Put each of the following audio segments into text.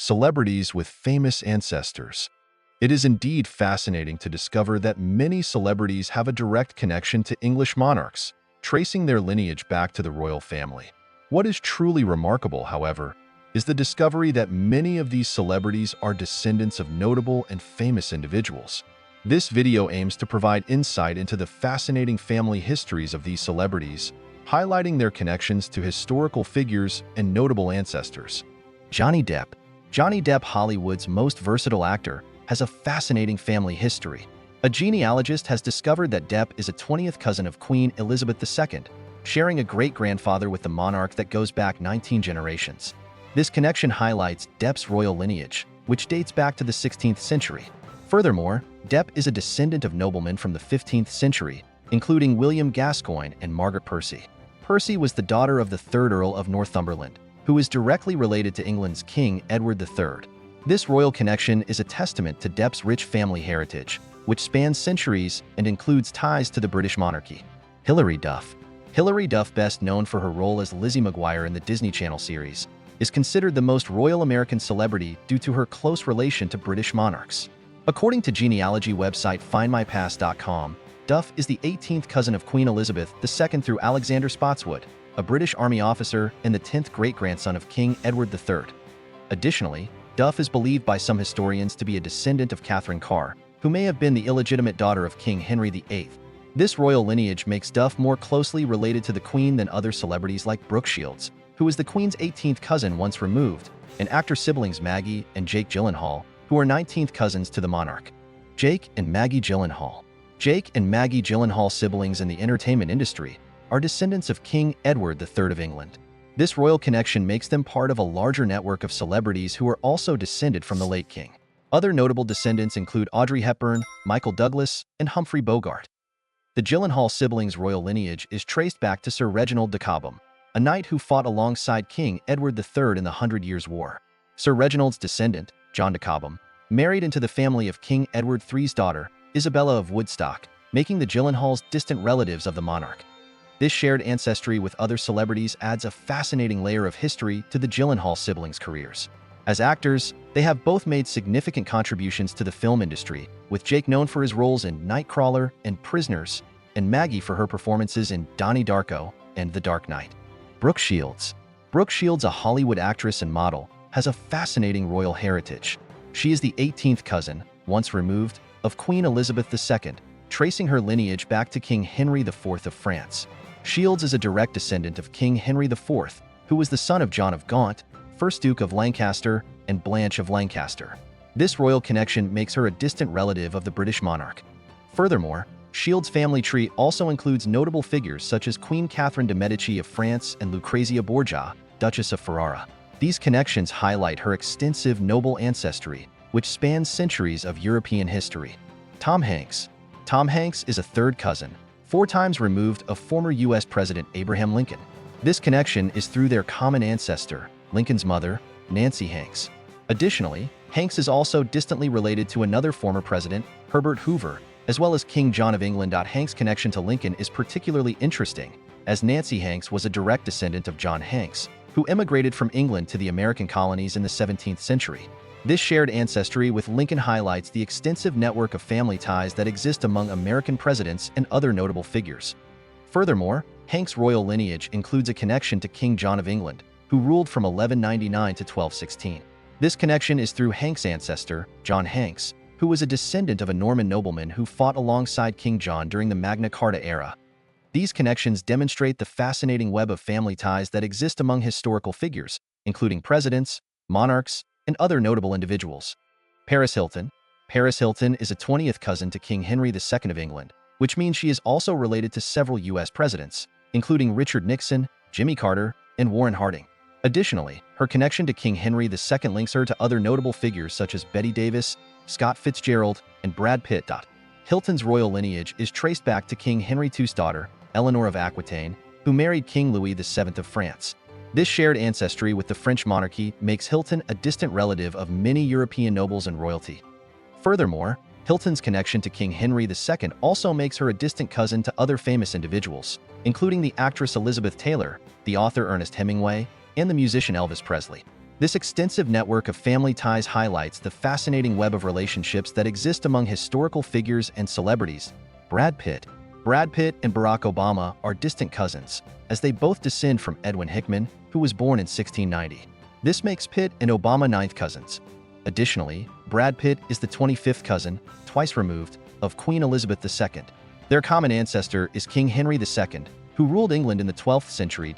Celebrities with famous ancestors. It is indeed fascinating to discover that many celebrities have a direct connection to English monarchs, tracing their lineage back to the royal family. What is truly remarkable, however, is the discovery that many of these celebrities are descendants of notable and famous individuals. This video aims to provide insight into the fascinating family histories of these celebrities, highlighting their connections to historical figures and notable ancestors. Johnny Depp. Johnny Depp, Hollywood's most versatile actor, has a fascinating family history. A genealogist has discovered that Depp is a 20th cousin of Queen Elizabeth II, sharing a great-grandfather with the monarch that goes back 19 generations. This connection highlights Depp's royal lineage, which dates back to the 16th century. Furthermore, Depp is a descendant of noblemen from the 15th century, including William Gascoigne and Margaret Percy. Percy was the daughter of the 3rd Earl of Northumberland, who is directly related to England's King Edward III. This royal connection is a testament to Depp's rich family heritage, which spans centuries and includes ties to the British monarchy. Hilary Duff. Hilary Duff, best known for her role as Lizzie McGuire in the Disney Channel series, is considered the most royal American celebrity due to her close relation to British monarchs. According to genealogy website FindMyPast.com, Duff is the 18th cousin of Queen Elizabeth II through Alexander Spotswood, a British Army officer and the 10th great-grandson of King Edward III. Additionally, Duff is believed by some historians to be a descendant of Catherine Carr, who may have been the illegitimate daughter of King Henry VIII. This royal lineage makes Duff more closely related to the Queen than other celebrities like Brook Shields, who is the Queen's 18th cousin once removed, and actor siblings Maggie and Jake Gyllenhaal, who are 19th cousins to the monarch. Jake and Maggie Gyllenhaal. Jake and Maggie Gyllenhaal, siblings in the entertainment industry, are descendants of King Edward III of England. This royal connection makes them part of a larger network of celebrities who are also descended from the late king. Other notable descendants include Audrey Hepburn, Michael Douglas, and Humphrey Bogart. The Gyllenhaal siblings' royal lineage is traced back to Sir Reginald de Cobham, a knight who fought alongside King Edward III in the Hundred Years' War. Sir Reginald's descendant, John de Cobham, married into the family of King Edward III's daughter, Isabella of Woodstock, making the Gyllenhaals distant relatives of the monarch. This shared ancestry with other celebrities adds a fascinating layer of history to the Gyllenhaal siblings' careers. As actors, they have both made significant contributions to the film industry, with Jake known for his roles in Nightcrawler and Prisoners, and Maggie for her performances in Donnie Darko and The Dark Knight. Brook Shields. Brook Shields, a Hollywood actress and model, has a fascinating royal heritage. She is the 18th cousin, once removed, of Queen Elizabeth II, tracing her lineage back to King Henry IV of France. Shields is a direct descendant of King Henry IV, who was the son of John of Gaunt, 1st Duke of Lancaster, and Blanche of Lancaster. This royal connection makes her a distant relative of the British monarch. Furthermore, Shields' family tree also includes notable figures such as Queen Catherine de' Medici of France and Lucrezia Borgia, Duchess of Ferrara. These connections highlight her extensive noble ancestry, which spans centuries of European history. Tom Hanks. Tom Hanks is a 3rd cousin, 4 times removed, of former U.S. President Abraham Lincoln. This connection is through their common ancestor, Lincoln's mother, Nancy Hanks. Additionally, Hanks is also distantly related to another former president, Herbert Hoover, as well as King John of England. Hanks' connection to Lincoln is particularly interesting, as Nancy Hanks was a direct descendant of John Hanks, who emigrated from England to the American colonies in the 17th century. This shared ancestry with Lincoln highlights the extensive network of family ties that exist among American presidents and other notable figures. Furthermore, Hanks' royal lineage includes a connection to King John of England, who ruled from 1199 to 1216. This connection is through Hanks' ancestor, John Hanks, who was a descendant of a Norman nobleman who fought alongside King John during the Magna Carta era. These connections demonstrate the fascinating web of family ties that exist among historical figures, including presidents, monarchs, and other notable individuals. Paris Hilton. Paris Hilton is a 20th cousin to King Henry II of England, which means she is also related to several U.S. presidents, including Richard Nixon, Jimmy Carter, and Warren Harding. Additionally, her connection to King Henry II links her to other notable figures such as Bette Davis, Scott Fitzgerald, and Brad Pitt. Hilton's royal lineage is traced back to King Henry II's daughter, Eleanor of Aquitaine, who married King Louis VII of France. This shared ancestry with the French monarchy makes Hilton a distant relative of many European nobles and royalty. Furthermore, Hilton's connection to King Henry II also makes her a distant cousin to other famous individuals, including the actress Elizabeth Taylor, the author Ernest Hemingway, and the musician Elvis Presley. This extensive network of family ties highlights the fascinating web of relationships that exist among historical figures and celebrities. Brad Pitt. Brad Pitt and Barack Obama are distant cousins, as they both descend from Edwin Hickman, who was born in 1690. This makes Pitt and Obama ninth cousins. Additionally, Brad Pitt is the 25th cousin, twice removed, of Queen Elizabeth II. Their common ancestor is King Henry II, who ruled England in the 12th century.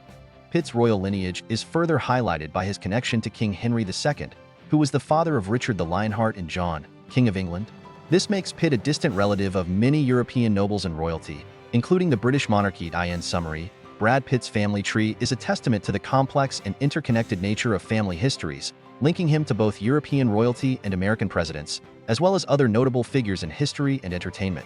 Pitt's royal lineage is further highlighted by his connection to King Henry II, who was the father of Richard the Lionheart and John, King of England. This makes Pitt a distant relative of many European nobles and royalty, including the British monarchy. In summary, Brad Pitt's family tree is a testament to the complex and interconnected nature of family histories, linking him to both European royalty and American presidents, as well as other notable figures in history and entertainment.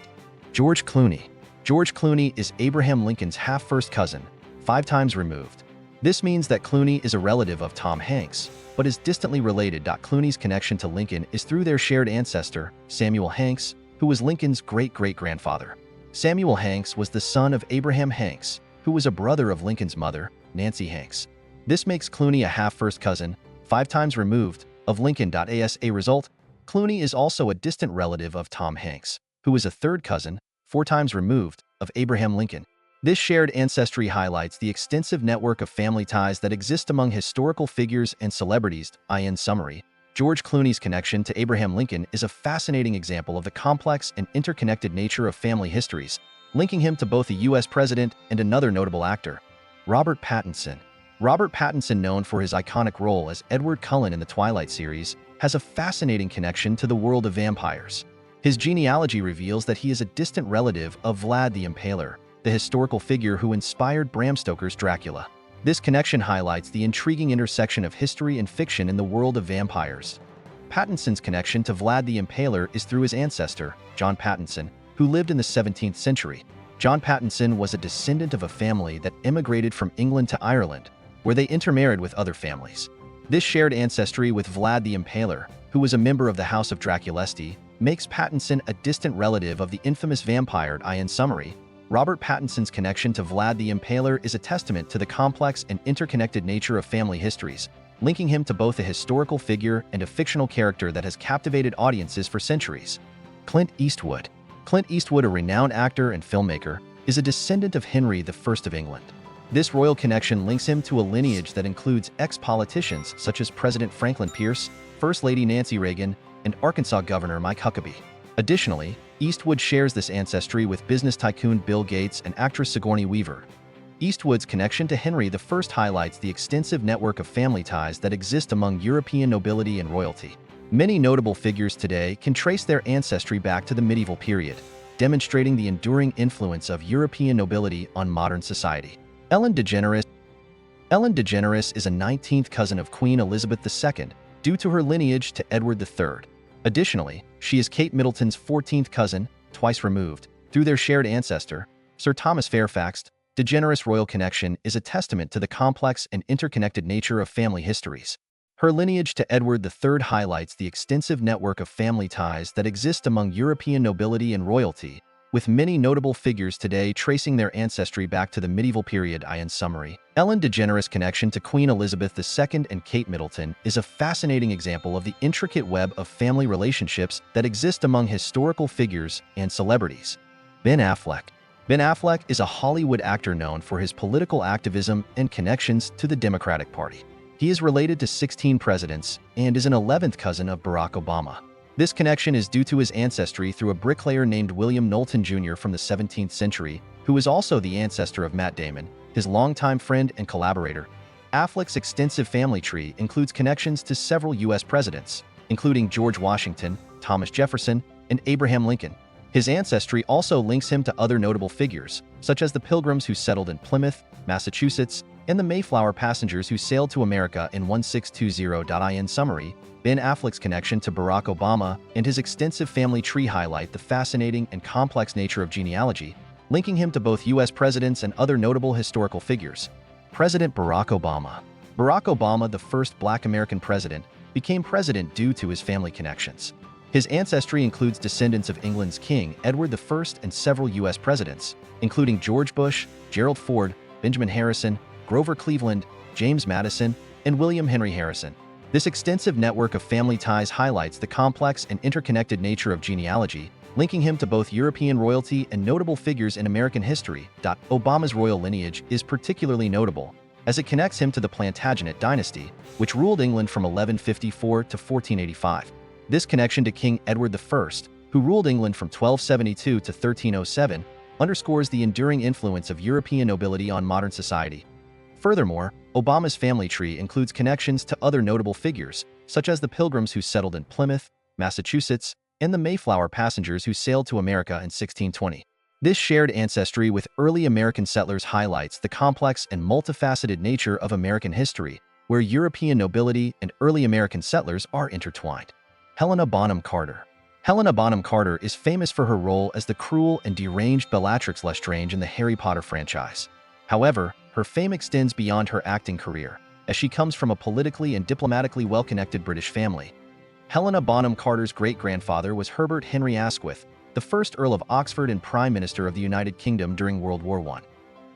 George Clooney. George Clooney is Abraham Lincoln's half-first cousin, 5 times removed. This means that Clooney is a relative of Tom Hanks, but is distantly related. Clooney's connection to Lincoln is through their shared ancestor, Samuel Hanks, who was Lincoln's great-great-grandfather. Samuel Hanks was the son of Abraham Hanks, who was a brother of Lincoln's mother, Nancy Hanks. This makes Clooney a half-first cousin, 5 times removed, of Lincoln. As a result, Clooney is also a distant relative of Tom Hanks, who is a third cousin, 4 times removed, of Abraham Lincoln. This shared ancestry highlights the extensive network of family ties that exist among historical figures and celebrities. In summary, George Clooney's connection to Abraham Lincoln is a fascinating example of the complex and interconnected nature of family histories, linking him to both a U.S. president and another notable actor. Robert Pattinson. Robert Pattinson, known for his iconic role as Edward Cullen in the Twilight series, has a fascinating connection to the world of vampires. His genealogy reveals that he is a distant relative of Vlad the Impaler, the historical figure who inspired Bram Stoker's Dracula. This connection highlights the intriguing intersection of history and fiction in the world of vampires. Pattinson's connection to Vlad the Impaler is through his ancestor, John Pattinson, who lived in the 17th century. John Pattinson was a descendant of a family that immigrated from England to Ireland, where they intermarried with other families. This shared ancestry with Vlad the Impaler, who was a member of the House of Draculesti, makes Pattinson a distant relative of the infamous vampire. In summary, Robert Pattinson's connection to Vlad the Impaler is a testament to the complex and interconnected nature of family histories, linking him to both a historical figure and a fictional character that has captivated audiences for centuries. Clint Eastwood. Clint Eastwood, a renowned actor and filmmaker, is a descendant of Henry I of England. This royal connection links him to a lineage that includes ex-politicians such as President Franklin Pierce, First Lady Nancy Reagan, and Arkansas Governor Mike Huckabee. Additionally, Eastwood shares this ancestry with business tycoon Bill Gates and actress Sigourney Weaver. Eastwood's connection to Henry I highlights the extensive network of family ties that exist among European nobility and royalty. Many notable figures today can trace their ancestry back to the medieval period, demonstrating the enduring influence of European nobility on modern society. Ellen DeGeneres. Ellen DeGeneres is a 19th cousin of Queen Elizabeth II due to her lineage to Edward III. Additionally, she is Kate Middleton's 14th cousin, twice removed, through their shared ancestor, Sir Thomas Fairfax. DeGeneres' royal connection is a testament to the complex and interconnected nature of family histories. Her lineage to Edward III highlights the extensive network of family ties that exist among European nobility and royalty, with many notable figures today tracing their ancestry back to the medieval period. In summary, Ellen DeGeneres' connection to Queen Elizabeth II and Kate Middleton is a fascinating example of the intricate web of family relationships that exist among historical figures and celebrities. Ben Affleck. Ben Affleck is a Hollywood actor known for his political activism and connections to the Democratic Party. He is related to 16 presidents and is an 11th cousin of Barack Obama. This connection is due to his ancestry through a bricklayer named William Knowlton Jr. from the 17th century, who is also the ancestor of Matt Damon, his longtime friend and collaborator. Affleck's extensive family tree includes connections to several U.S. presidents, including George Washington, Thomas Jefferson, and Abraham Lincoln. His ancestry also links him to other notable figures, such as the Pilgrims who settled in Plymouth, Massachusetts, and the Mayflower passengers who sailed to America in 1620. In summary, Ben Affleck's connection to Barack Obama and his extensive family tree highlight the fascinating and complex nature of genealogy, linking him to both U.S. presidents and other notable historical figures. President Barack Obama. Barack Obama, the first Black American president, became president due to his family connections. His ancestry includes descendants of England's King Edward I and several U.S. presidents, including George Bush, Gerald Ford, Benjamin Harrison, Grover Cleveland, James Madison, and William Henry Harrison. This extensive network of family ties highlights the complex and interconnected nature of genealogy, linking him to both European royalty and notable figures in American history. Obama's royal lineage is particularly notable, as it connects him to the Plantagenet dynasty, which ruled England from 1154 to 1485. This connection to King Edward I, who ruled England from 1272 to 1307, underscores the enduring influence of European nobility on modern society. Furthermore, Obama's family tree includes connections to other notable figures, such as the Pilgrims who settled in Plymouth, Massachusetts, and the Mayflower passengers who sailed to America in 1620. This shared ancestry with early American settlers highlights the complex and multifaceted nature of American history, where European nobility and early American settlers are intertwined. Helena Bonham Carter. Helena Bonham Carter is famous for her role as the cruel and deranged Bellatrix Lestrange in the Harry Potter franchise. However, her fame extends beyond her acting career, as she comes from a politically and diplomatically well-connected British family. Helena Bonham Carter's great-grandfather was Herbert Henry Asquith, the first Earl of Oxford and Prime Minister of the United Kingdom during World War I.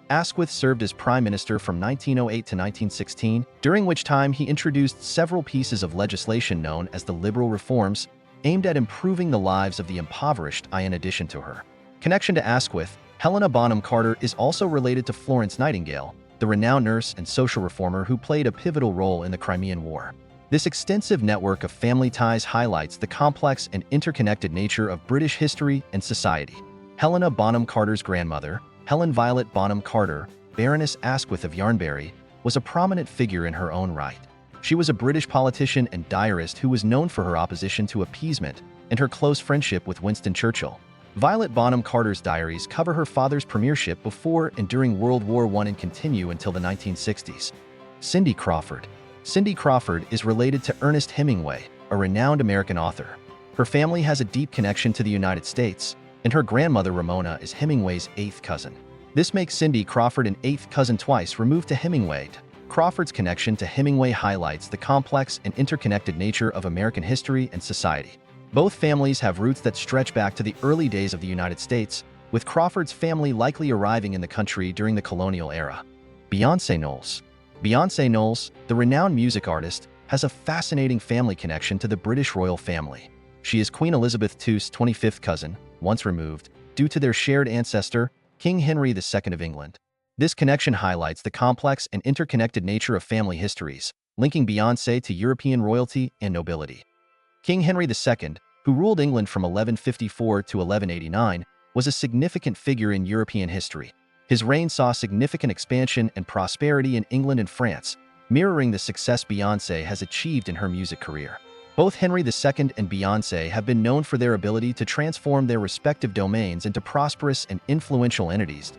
Asquith served as Prime Minister from 1908 to 1916, during which time he introduced several pieces of legislation known as the Liberal Reforms, aimed at improving the lives of the impoverished. In addition to her connection to Asquith, Helena Bonham Carter is also related to Florence Nightingale, the renowned nurse and social reformer who played a pivotal role in the Crimean War. This extensive network of family ties highlights the complex and interconnected nature of British history and society. Helena Bonham Carter's grandmother, Helen Violet Bonham Carter, Baroness Asquith of Yarnbury, was a prominent figure in her own right. She was a British politician and diarist who was known for her opposition to appeasement and her close friendship with Winston Churchill. Violet Bonham Carter's diaries cover her father's premiership before and during World War I and continue until the 1960s. Cindy Crawford. Cindy Crawford is related to Ernest Hemingway, a renowned American author. Her family has a deep connection to the United States, and her grandmother Ramona is Hemingway's eighth cousin. This makes Cindy Crawford an eighth cousin twice removed to Hemingway. Crawford's connection to Hemingway highlights the complex and interconnected nature of American history and society. Both families have roots that stretch back to the early days of the United States, with Crawford's family likely arriving in the country during the colonial era. Beyoncé Knowles. Beyoncé Knowles, the renowned music artist, has a fascinating family connection to the British royal family. She is Queen Elizabeth II's 25th cousin, once removed, due to their shared ancestor, King Henry II of England. This connection highlights the complex and interconnected nature of family histories, linking Beyoncé to European royalty and nobility. King Henry II, who ruled England from 1154 to 1189, was a significant figure in European history. His reign saw significant expansion and prosperity in England and France, mirroring the success Beyoncé has achieved in her music career. Both Henry II and Beyoncé have been known for their ability to transform their respective domains into prosperous and influential entities.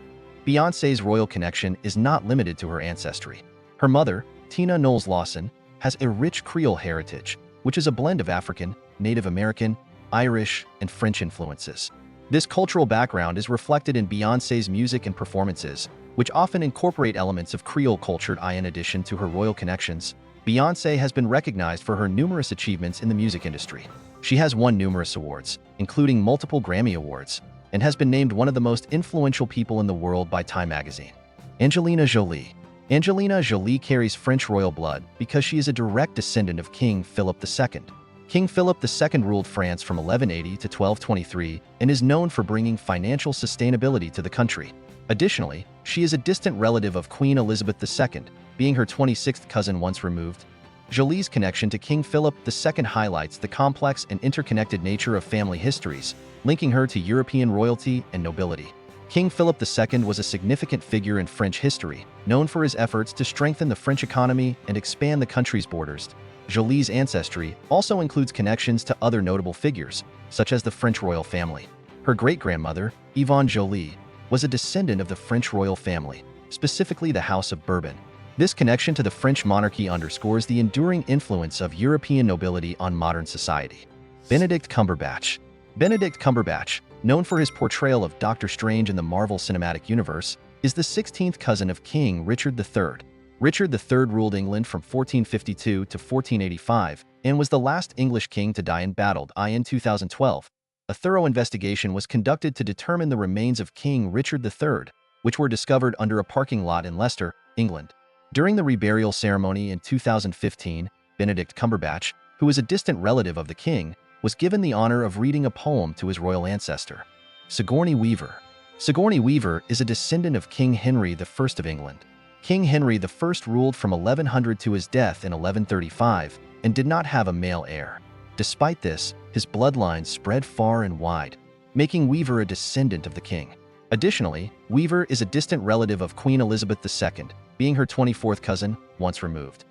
Beyoncé's royal connection is not limited to her ancestry. Her mother, Tina Knowles Lawson, has a rich Creole heritage, which is a blend of African, Native American, Irish, and French influences. This cultural background is reflected in Beyoncé's music and performances, which often incorporate elements of Creole culture. In addition to her royal connections, Beyoncé has been recognized for her numerous achievements in the music industry. She has won numerous awards, including multiple Grammy Awards, and has been named one of the most influential people in the world by Time magazine. Angelina Jolie. Angelina Jolie carries French royal blood because she is a direct descendant of King Philip II. King Philip II ruled France from 1180 to 1223 and is known for bringing financial sustainability to the country. Additionally, she is a distant relative of Queen Elizabeth II, being her 26th cousin once removed. Jolie's connection to King Philip II highlights the complex and interconnected nature of family histories, linking her to European royalty and nobility. King Philip II was a significant figure in French history, known for his efforts to strengthen the French economy and expand the country's borders. Jolie's ancestry also includes connections to other notable figures, such as the French royal family. Her great-grandmother, Yvonne Jolie, was a descendant of the French royal family, specifically the House of Bourbon. This connection to the French monarchy underscores the enduring influence of European nobility on modern society. Benedict Cumberbatch. Benedict Cumberbatch, known for his portrayal of Doctor Strange in the Marvel Cinematic Universe, is the 16th cousin of King Richard III. Richard III ruled England from 1452 to 1485 and was the last English king to die in battle. In 2012, a thorough investigation was conducted to determine the remains of King Richard III, which were discovered under a parking lot in Leicester, England. During the reburial ceremony in 2015, Benedict Cumberbatch, who is a distant relative of the king, was given the honor of reading a poem to his royal ancestor. Sigourney Weaver. Sigourney Weaver is a descendant of King Henry I of England. King Henry I ruled from 1100 to his death in 1135 and did not have a male heir. Despite this, his bloodline spread far and wide, making Weaver a descendant of the king. Additionally, Weaver is a distant relative of Queen Elizabeth II, being her 24th cousin, once removed.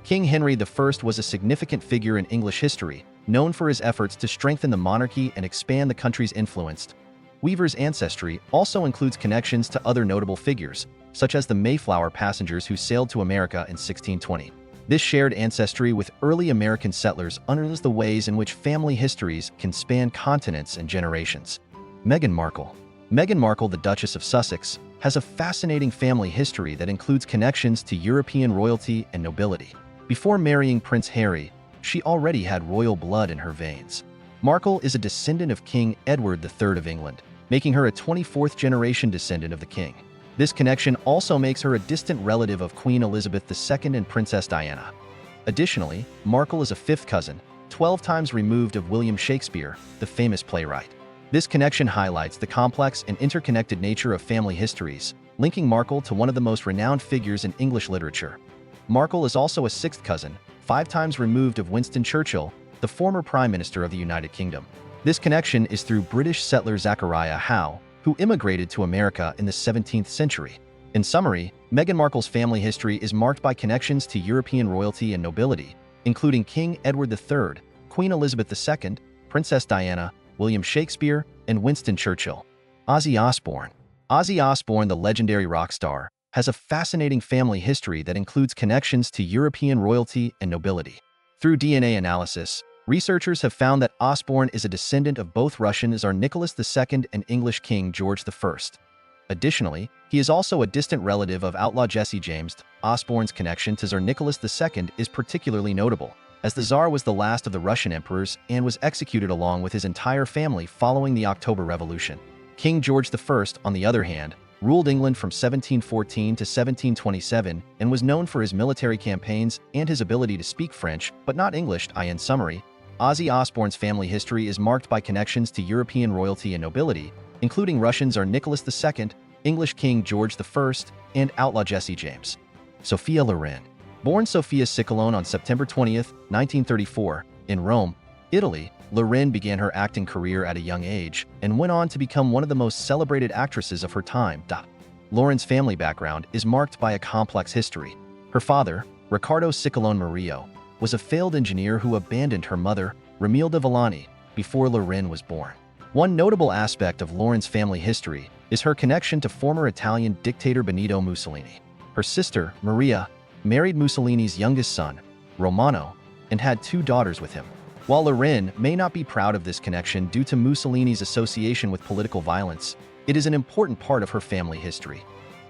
King Henry I was a significant figure in English history, known for his efforts to strengthen the monarchy and expand the country's influence. Weaver's ancestry also includes connections to other notable figures, such as the Mayflower passengers who sailed to America in 1620. This shared ancestry with early American settlers unearths the ways in which family histories can span continents and generations. Meghan Markle. Meghan Markle, the Duchess of Sussex, has a fascinating family history that includes connections to European royalty and nobility. Before marrying Prince Harry, she already had royal blood in her veins. Markle is a descendant of King Edward III of England, making her a 24th-generation descendant of the king. This connection also makes her a distant relative of Queen Elizabeth II and Princess Diana. Additionally, Markle is a fifth cousin, 12 times removed of William Shakespeare, the famous playwright. This connection highlights the complex and interconnected nature of family histories, linking Markle to one of the most renowned figures in English literature. Markle is also a sixth cousin, 5 times removed of Winston Churchill, the former Prime Minister of the United Kingdom. This connection is through British settler Zachariah Howe, who immigrated to America in the 17th century. In summary, Meghan Markle's family history is marked by connections to European royalty and nobility, including King Edward III, Queen Elizabeth II, Princess Diana, William Shakespeare, and Winston Churchill. Ozzy Osbourne. Ozzy Osbourne, the legendary rock star, has a fascinating family history that includes connections to European royalty and nobility. Through DNA analysis, researchers have found that Osbourne is a descendant of both Russian Tsar Nicholas II and English King George I. Additionally, he is also a distant relative of outlaw Jesse James. Osbourne's connection to Tsar Nicholas II is particularly notable, as the Tsar was the last of the Russian emperors and was executed along with his entire family following the October Revolution. King George I, on the other hand, ruled England from 1714 to 1727 and was known for his military campaigns and his ability to speak French, but not English. In summary, Ozzy Osbourne's family history is marked by connections to European royalty and nobility, including Russian Tsar Nicholas II, English King George I, and outlaw Jesse James. Sophia Loren. Born Sophia Loren on September 20, 1934, in Rome, Italy, Loren began her acting career at a young age and went on to become one of the most celebrated actresses of her time. Loren's family background is marked by a complex history. Her father, Riccardo Ciccone Murillo, was a failed engineer who abandoned her mother, Romilda Villani, before Loren was born. One notable aspect of Loren's family history is her connection to former Italian dictator Benito Mussolini. Her sister, Maria, married Mussolini's youngest son, Romano, and had 2 daughters with him. While Loren may not be proud of this connection due to Mussolini's association with political violence, it is an important part of her family history.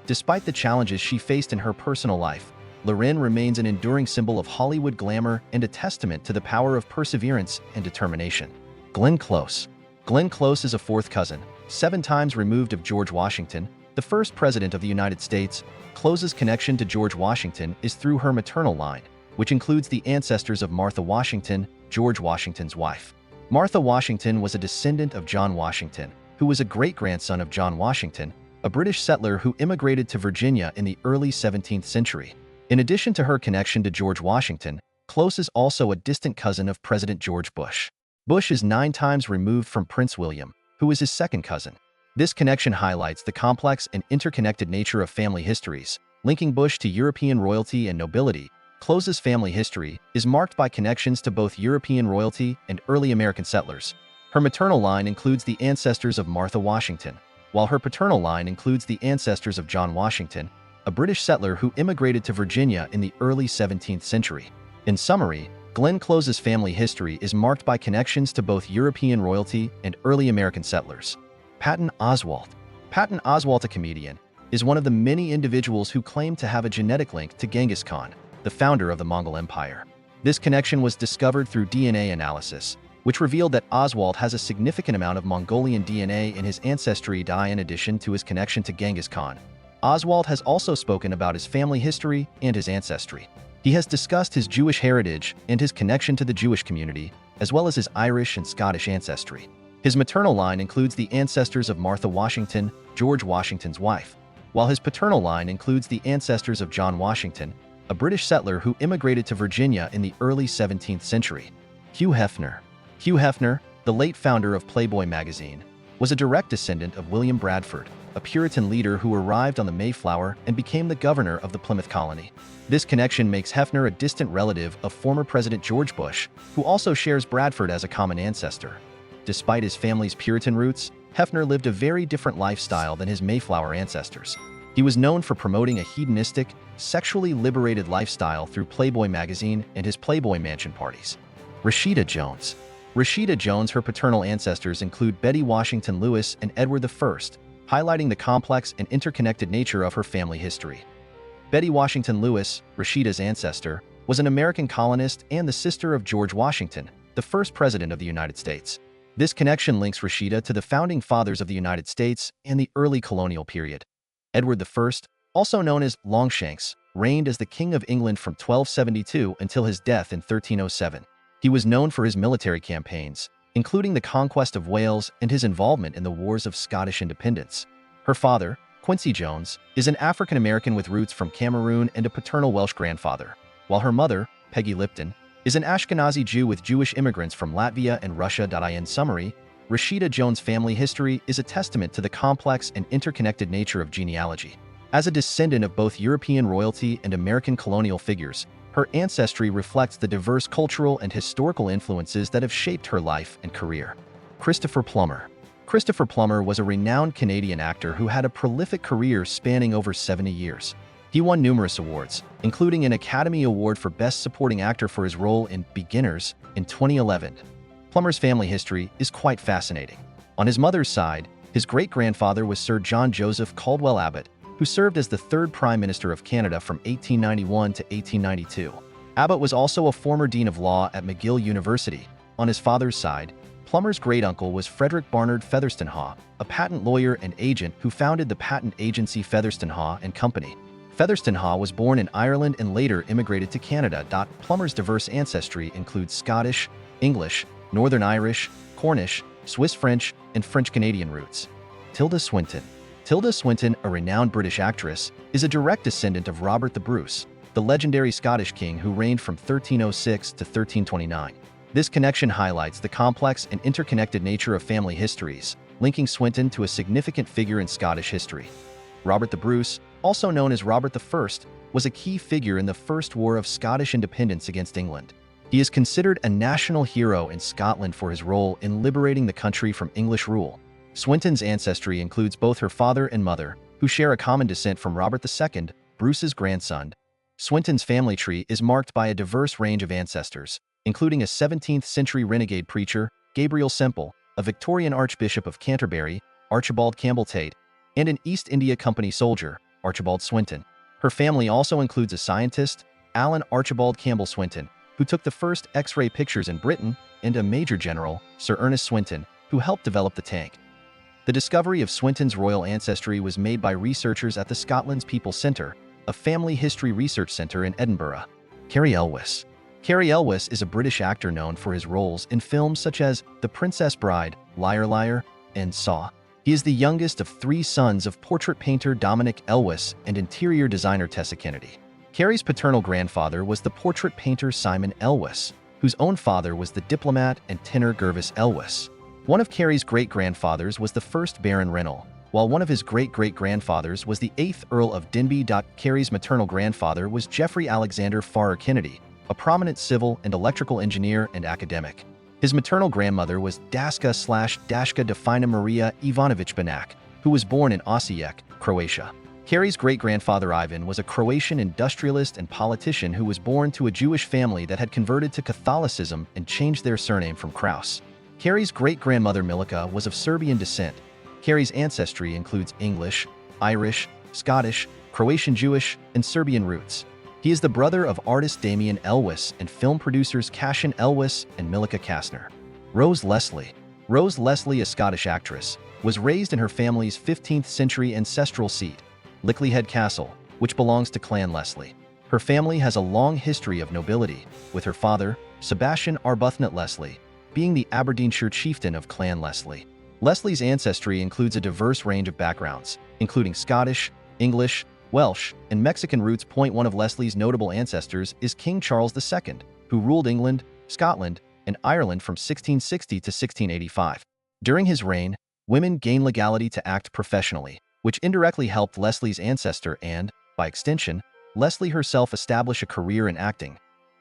Despite the challenges she faced in her personal life, Loren remains an enduring symbol of Hollywood glamour and a testament to the power of perseverance and determination. Glenn Close. Glenn Close is a 4th cousin, 7 times removed of George Washington, the first president of the United States. Close's connection to George Washington is through her maternal line, which includes the ancestors of Martha Washington, George Washington's wife. Martha Washington was a descendant of John Washington, who was a great-grandson of John Washington, a British settler who immigrated to Virginia in the early 17th century. In addition to her connection to George Washington, Close is also a distant cousin of President George Bush. Bush is 9 times removed from Prince William, who is his second cousin. This connection highlights the complex and interconnected nature of family histories, linking Bush to European royalty and nobility. Close's family history is marked by connections to both European royalty and early American settlers. Her maternal line includes the ancestors of Martha Washington, while her paternal line includes the ancestors of John Washington, a British settler who immigrated to Virginia in the early 17th century. In summary, Glenn Close's family history is marked by connections to both European royalty and early American settlers. Patton Oswalt. Patton Oswalt, a comedian, is one of the many individuals who claim to have a genetic link to Genghis Khan, the founder of the Mongol Empire. This connection was discovered through DNA analysis, which revealed that Oswalt has a significant amount of Mongolian DNA in his ancestry. In addition to his connection to Genghis Khan, Oswalt has also spoken about his family history and his ancestry. He has discussed his Jewish heritage and his connection to the Jewish community, as well as his Irish and Scottish ancestry. His maternal line includes the ancestors of Martha Washington, George Washington's wife, while his paternal line includes the ancestors of John Washington, a British settler who immigrated to Virginia in the early 17th century. Hugh Hefner. Hugh Hefner, the late founder of Playboy magazine, was a direct descendant of William Bradford, a Puritan leader who arrived on the Mayflower and became the governor of the Plymouth colony. This connection makes Hefner a distant relative of former President George Bush, who also shares Bradford as a common ancestor. Despite his family's Puritan roots, Hefner lived a very different lifestyle than his Mayflower ancestors. He was known for promoting a hedonistic, sexually liberated lifestyle through Playboy magazine and his Playboy mansion parties. Rashida Jones. Rashida Jones, her paternal ancestors include Betty Washington Lewis and Edward I, highlighting the complex and interconnected nature of her family history. Betty Washington Lewis, Rashida's ancestor, was an American colonist and the sister of George Washington, the first president of the United States. This connection links Rashida to the founding fathers of the United States and the early colonial period. Edward I, also known as Longshanks, reigned as the King of England from 1272 until his death in 1307. He was known for his military campaigns, including the conquest of Wales and his involvement in the Wars of Scottish Independence. Her father, Quincy Jones, is an African-American with roots from Cameroon and a paternal Welsh grandfather, while her mother, Peggy Lipton, is an Ashkenazi Jew with Jewish immigrants from Latvia and Russia. In summary, Rashida Jones' family history is a testament to the complex and interconnected nature of genealogy. As a descendant of both European royalty and American colonial figures, her ancestry reflects the diverse cultural and historical influences that have shaped her life and career. Christopher Plummer. Christopher Plummer was a renowned Canadian actor who had a prolific career spanning over 70 years. He won numerous awards, including an Academy Award for Best Supporting Actor for his role in Beginners in 2011. Plummer's family history is quite fascinating. On his mother's side, his great-grandfather was Sir John Joseph Caldwell Abbott, who served as the third Prime Minister of Canada from 1891 to 1892. Abbott was also a former Dean of Law at McGill University. On his father's side, Plummer's great-uncle was Frederick Barnard Featherstonhaugh, a patent lawyer and agent who founded the patent agency Featherstonhaugh and Company. Featherstonhaugh was born in Ireland and later immigrated to Canada. Plummer's diverse ancestry includes Scottish, English, Northern Irish, Cornish, Swiss French, and French-Canadian roots. Tilda Swinton. Tilda Swinton, a renowned British actress, is a direct descendant of Robert the Bruce, the legendary Scottish king who reigned from 1306 to 1329. This connection highlights the complex and interconnected nature of family histories, linking Swinton to a significant figure in Scottish history. Robert the Bruce, also known as Robert I, was a key figure in the First War of Scottish Independence against England. He is considered a national hero in Scotland for his role in liberating the country from English rule. Swinton's ancestry includes both her father and mother, who share a common descent from Robert II, Bruce's grandson. Swinton's family tree is marked by a diverse range of ancestors, including a 17th-century renegade preacher, Gabriel Semple, a Victorian Archbishop of Canterbury, Archibald Campbell Tate, and an East India Company soldier, Archibald Swinton. Her family also includes a scientist, Alan Archibald Campbell Swinton, who took the first X-ray pictures in Britain, and a Major General, Sir Ernest Swinton, who helped develop the tank. The discovery of Swinton's royal ancestry was made by researchers at the Scotland's People's Centre, a family history research centre in Edinburgh. Cary Elwes. Cary Elwes is a British actor known for his roles in films such as The Princess Bride, Liar Liar, and Saw. He is the youngest of three sons of portrait painter Dominic Elwes and interior designer Tessa Kennedy. Cary's paternal grandfather was the portrait painter Simon Elwes, whose own father was the diplomat and tenor Gervase Elwes. One of Cary's great-grandfathers was the first Baron Rennell, while one of his great-great-grandfathers was the 8th Earl of Denbigh. Cary's maternal grandfather was Geoffrey Alexander Farrar Kennedy, a prominent civil and electrical engineer and academic. His maternal grandmother was Daška Defina Maria Ivanovich Banak, who was born in Osijek, Croatia. Cary's great-grandfather Ivan was a Croatian industrialist and politician who was born to a Jewish family that had converted to Catholicism and changed their surname from Kraus. Cary's great-grandmother Milica was of Serbian descent. Cary's ancestry includes English, Irish, Scottish, Croatian Jewish, and Serbian roots. He is the brother of artist Damien Elwes and film producers Cashin Elwes and Milica Kastner. Rose Leslie. Rose Leslie, a Scottish actress, was raised in her family's 15th-century ancestral seat, Lickelyhead Castle, which belongs to Clan Leslie. Her family has a long history of nobility, with her father, Sebastian Arbuthnot Leslie, being the Aberdeenshire chieftain of Clan Leslie. Leslie's ancestry includes a diverse range of backgrounds, including Scottish, English, Welsh, and Mexican roots. One of Leslie's notable ancestors is King Charles II, who ruled England, Scotland, and Ireland from 1660 to 1685. During his reign, women gained legality to act professionally, which indirectly helped Leslie's ancestor and, by extension, Leslie herself establish a career in acting.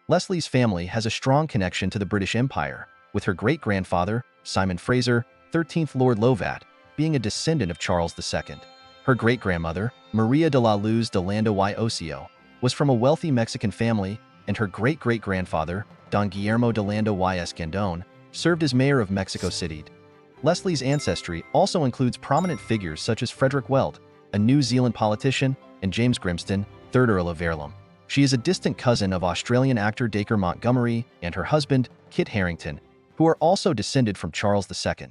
Leslie's family has a strong connection to the British Empire, with her great-grandfather, Simon Fraser, 13th Lord Lovat, being a descendant of Charles II. Her great-grandmother, Maria de la Luz de Landa y Ocio, was from a wealthy Mexican family, and her great-great-grandfather, Don Guillermo de Landa y Escandón, served as mayor of Mexico City. Leslie's ancestry also includes prominent figures such as Frederick Weld, a New Zealand politician, and James Grimston, 3rd Earl of Verulam. She is a distant cousin of Australian actor Dacre Montgomery and her husband, Kit Harington, who are also descended from Charles II.